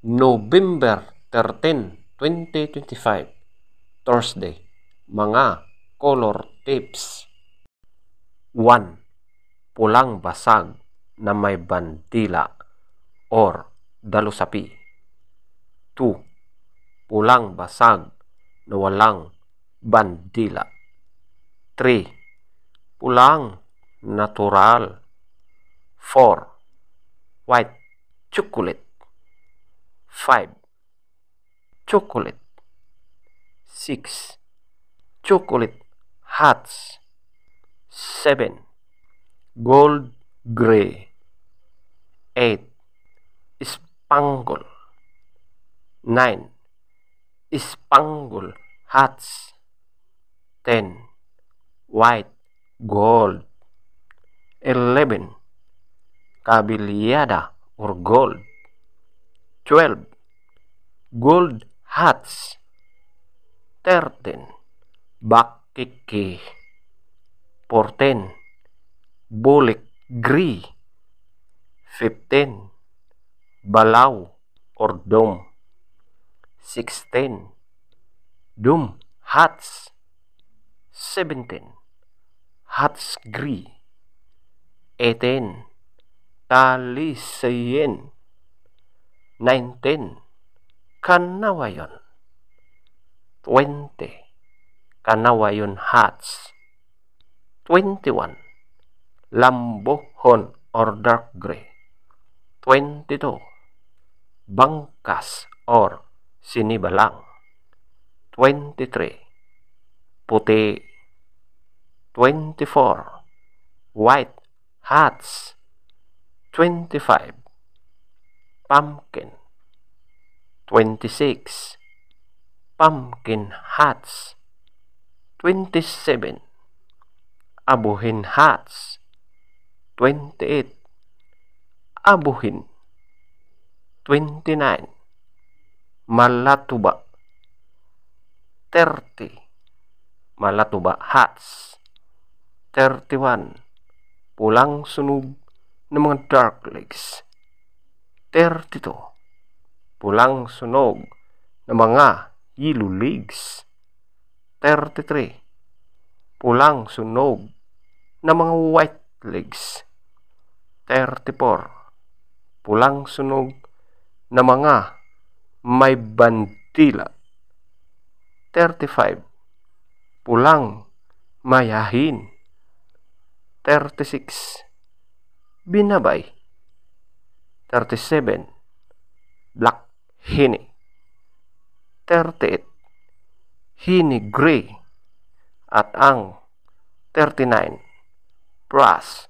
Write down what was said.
November 13, 2025, Thursday. Mga color tips. 1. Pulang basag na may bandila or dalusapi. 2. Pulang basag na walang bandila. 3. Pulang natural. 4. White chocolate. 5. Chocolate. 6. Chocolate hearts. 7. Gold gray. 8. Spangle. 9. Spangle hearts. 10. White gold. 11. Cabellada or gold. 12. Gold hearts. 13. Bakiki. 14. Bulik gree. 15. Balaw or dome. 16. Dome hearts. 17. Hearts gree. 18. Talisayen. 19. Kanawayon. 20. Kanawayon hearts. 21. Lambohon or dark gray. 22. Bangkas or sinibalang. 23. Puti. 24. White hearts. 25. Pumpkin. 26. Pumpkin hearts. 27. Abuhin hearts. 28. Abuhin. 29. Malatuba. 30. Malatuba hearts. 31. Pulang sunog ng mga dark legs. 32. Pulang sunog ng mga yellow legs. 33. Pulang sunog ng mga white legs. 34. Pulang sunog ng mga may bandila. 35. Pulang mayahin. 36. Binabay. 37. Black hini. 38. Hini gray. At ang 39. Brass.